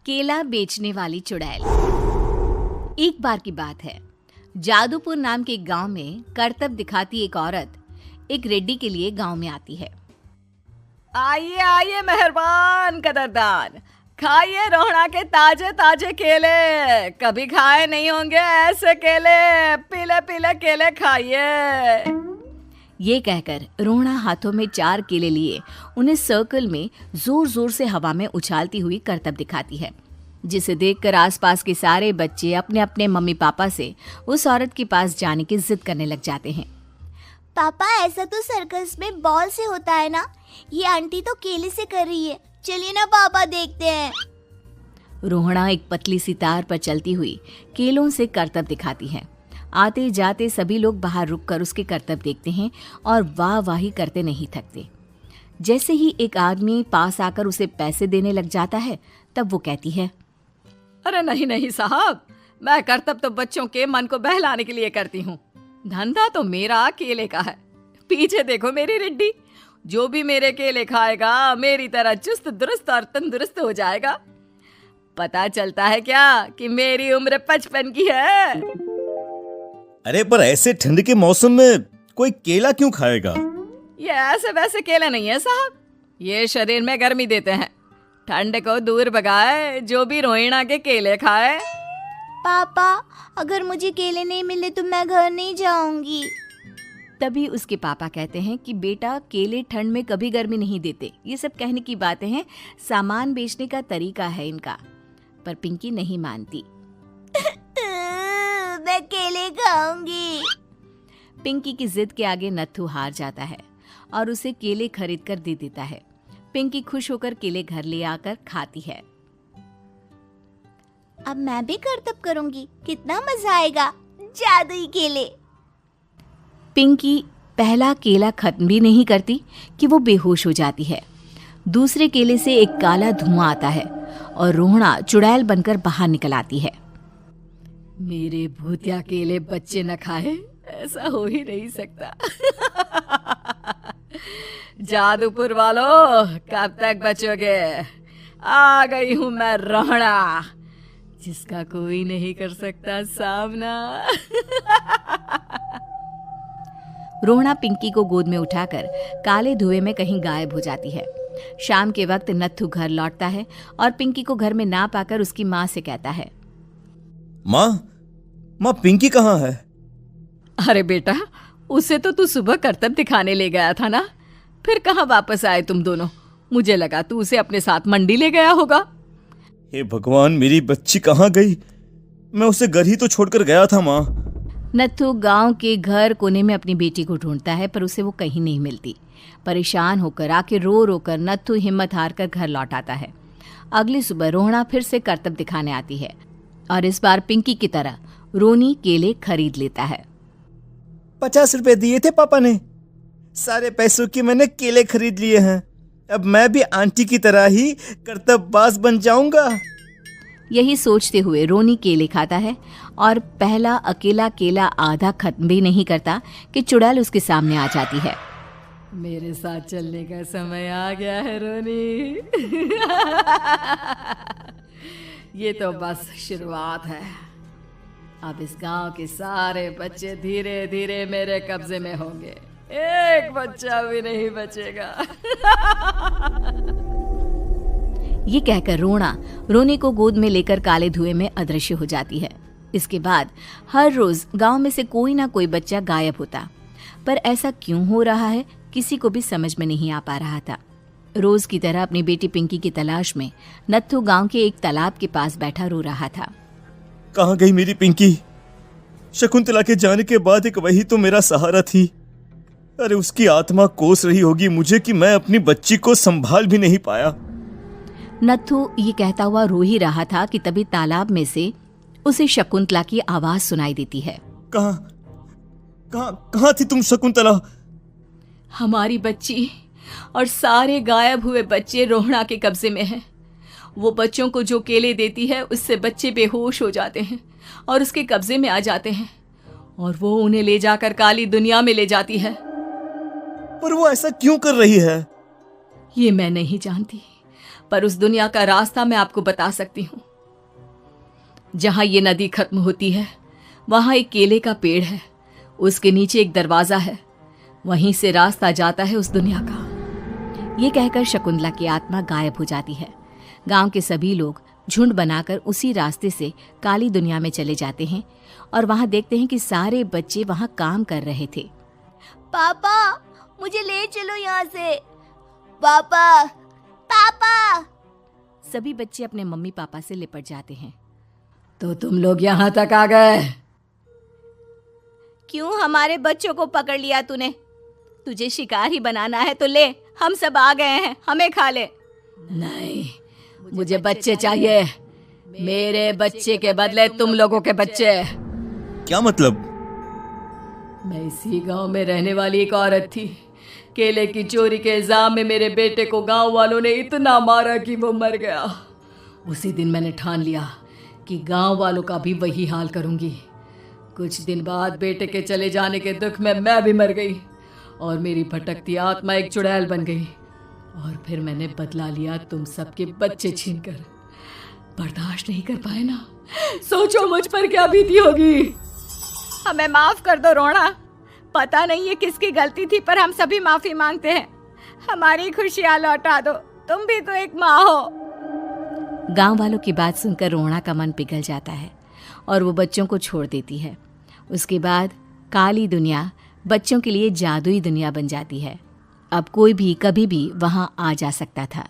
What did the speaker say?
केला बेचने वाली चुड़ैल। एक बार की बात है, जादूपुर नाम के एक गांव में करतब दिखाती एक औरत एक रेड्डी के लिए गांव में आती है। आइए आइए मेहरबान कदरदान, खाइए रोहड़ा के ताजे ताजे केले। कभी खाए नहीं होंगे ऐसे केले, पीले पीले केले खाइए। ये कहकर रोहड़ा हाथों में 4 केले लिए उन्हें सर्कल में जोर जोर से हवा में उछालती हुई करतब दिखाती है, जिसे देखकर आसपास के सारे बच्चे अपने अपने मम्मी पापा से उस औरत के पास जाने की जिद करने लग जाते हैं। पापा, ऐसा तो सर्कस में बॉल से होता है ना, ये आंटी तो केले से कर रही है। चलिए ना पापा, देखते हैं। रोहड़ा एक पतली सी तार पर चलती हुई केलों से करतब दिखाती है। आते जाते सभी लोग बाहर रुककर उसके करतब देखते हैं और वाह वाही करते नहीं थकते। जैसे ही एक आदमी पास आकर उसे पैसे देने लग जाता है, तब वो कहती है, अरे नहीं नहीं साहब, मैं करतब तो बच्चों के मन को बहलाने के लिए करती हूँ। धंधा तो मेरा केले का है। पीछे देखो मेरी रिड्डी, जो भी मेरे केले खाएगा मेरी तरह चुस्त दुरुस्त और तंदुरुस्त हो जाएगा। पता चलता है क्या कि मेरी उम्र 55 की है। अरे पर ऐसे ठंड के मौसम में कोई केला क्यों खाएगा? ये ऐसे वैसे केले नहीं है साहब, ये शरीर में गर्मी देते हैं। ठंड को दूर भगाए जो भी रोहिणा के केले खाए। पापा, अगर मुझे केले नहीं मिले तो मैं घर नहीं जाऊंगी। तभी उसके पापा कहते हैं कि बेटा, केले ठंड में कभी गर्मी नहीं देते। ये सब कहने की बातें हैं, सामान बेचने का तरीका है इनका। पर पिंकी नहीं मानती। मैं केले खाऊंगी। पिंकी की जिद के आगे नत्थू हार जाता है और उसे केले खरीद कर दे देता है। पिंकी खुश होकर केले घर ले आकर खाती है। अब मैं भी करतब करूंगी, कितना मजा आएगा। जादुई केले। पिंकी पहला केला खत्म भी नहीं करती कि वो बेहोश हो जाती है। दूसरे केले से एक काला धुआं आता है और रोहड़ा चुड़ैल बनकर बाहर निकल आती है। मेरे भूतिया केले बच्चे न खाए, ऐसा हो ही नहीं सकता। जादूपुर वालों, कब तक बचोगे? आ गई हूं मैं रोहड़ा, जिसका कोई नहीं कर सकता सामना। रोहड़ा पिंकी को गोद में उठाकर काले धुएं में कहीं गायब हो जाती है। शाम के वक्त नत्थू घर लौटता है और पिंकी को घर में ना पाकर उसकी माँ से कहता है, माँ पिंकी कहाँ है? अरे बेटा, उसे तो तू सुबह करतब दिखाने ले गया था ना, फिर कहाँ वापस आए तुम दोनों? मुझे लगा तू उसे अपने साथ मंडी ले गया होगा। हे भगवान, मेरी बच्ची कहाँ गई? मैं उसे घर ही तो छोड़कर गया था माँ। नत्थू गांव के घर कोने में अपनी बेटी को ढूंढता है, पर उसे वो कहीं नहीं मिलती। परेशान होकर आखिर रो रो कर नत्थू हिम्मत हार कर घर लौट आता है। अगली सुबह रोहड़ा फिर से करतब दिखाने आती है और इस बार पिंकी की तरह रोनी केले खरीद लेता है। 50 रुपए दिए थे पापा ने, सारे पैसों के मैंने केले खरीद लिए हैं। अब मैं भी आंटी की तरह ही करतबबाज बन जाऊंगा। यही सोचते हुए रोनी केले खाता है और पहला अकेला केला आधा खत्म भी नहीं करता कि चुड़ैल उसके सामने आ जाती है। मेरे साथ चलने का समय आ गया है रोनी। ये तो बस शुरुआत है। अब इस गांव के सारे बच्चे धीरे धीरे मेरे कब्जे में होंगे, एक बच्चा भी नहीं बचेगा। ये कहकर रोना रोनी को गोद में लेकर काले धुएं में अदृश्य हो जाती है। इसके बाद हर रोज गांव में से कोई ना कोई बच्चा गायब होता, पर ऐसा क्यों हो रहा है किसी को भी समझ में नहीं आ पा रहा था। रोज की तरह अपनी बेटी पिंकी की तलाश में नत्थू गांव के एक तालाब के पास बैठा रो रहा था। कहाँ गई मेरी पिंकी? शकुंतला के जाने के बाद एक वही तो मेरा सहारा थी। अरे उसकी आत्मा कोस रही होगी मुझे कि मैं अपनी बच्ची को संभाल भी नहीं पाया। नत्थू ये कहता हुआ रो ही रहा था कि तभी तालाब में से उसे शकुंतला की आवाज सुनाई देती है। कहाँ थी तुम शकुंतला? हमारी बच्ची और सारे गायब हुए बच्चे रोहड़ा के कब्जे में हैं। वो बच्चों को जो केले देती है उससे बच्चे बेहोश हो जाते हैं और उसके कब्जे में आ जाते हैं और वो उन्हें ले जाकर काली दुनिया में ले जाती है। पर वो ऐसा क्यों कर रही है? ये मैं नहीं जानती, पर उस दुनिया का रास्ता मैं आपको बता सकती हूँ। जहां ये नदी खत्म होती है वहां एक केले का पेड़ है, उसके नीचे एक दरवाजा है, वहीं से रास्ता जाता है उस दुनिया का। ये कहकर शकुंतला की आत्मा गायब हो जाती है। गांव के सभी लोग झुंड बनाकर उसी रास्ते से काली दुनिया में चले जाते हैं और वहां देखते हैं कि सारे बच्चे वहां काम कर रहे थे। पापा मुझे ले चलो यहाँ से। पापा पापा। सभी बच्चे अपने मम्मी पापा से लिपट जाते हैं। तो तुम लोग यहाँ तक आ गए? क्यों हमारे बच्चों को पकड़ लिया तूने? तुझे शिकार ही बनाना है तो ले, हम सब आ गए हैं, हमें खा ले। नहीं, मुझे बच्चे चाहिए। मेरे बच्चे के बदले तुम लोगों के बच्चे। क्या मतलब? मैं इसी गांव में रहने वाली एक औरत थी। केले की चोरी के इल्जाम में मेरे बेटे को गांव वालों ने इतना मारा कि वो मर गया। उसी दिन मैंने ठान लिया कि गांव वालों का भी वही हाल करूंगी। कुछ दिन बाद बेटे के चले जाने के दुख में मैं भी मर गई और मेरी भटकती आत्मा एक चुड़ैल बन गई। और फिर मैंने बदला लिया तुम सबके बच्चे छीनकर। बर्दाश्त नहीं कर पाए ना? सोचो मुझ पर क्या बीती होगी। हमें माफ कर दो रोना। पता नहीं ये किसकी गलती थी, पर हम सभी माफी मांगते हैं। हमारी खुशियां लौटा दो, तुम भी तो एक माँ हो। गांव वालों की बात सुनकर रोना का मन पिघल जाता है और वो बच्चों को छोड़ देती है। उसके बाद काली दुनिया बच्चों के लिए जादुई दुनिया बन जाती है। अब कोई भी कभी भी वहां आ जा सकता था।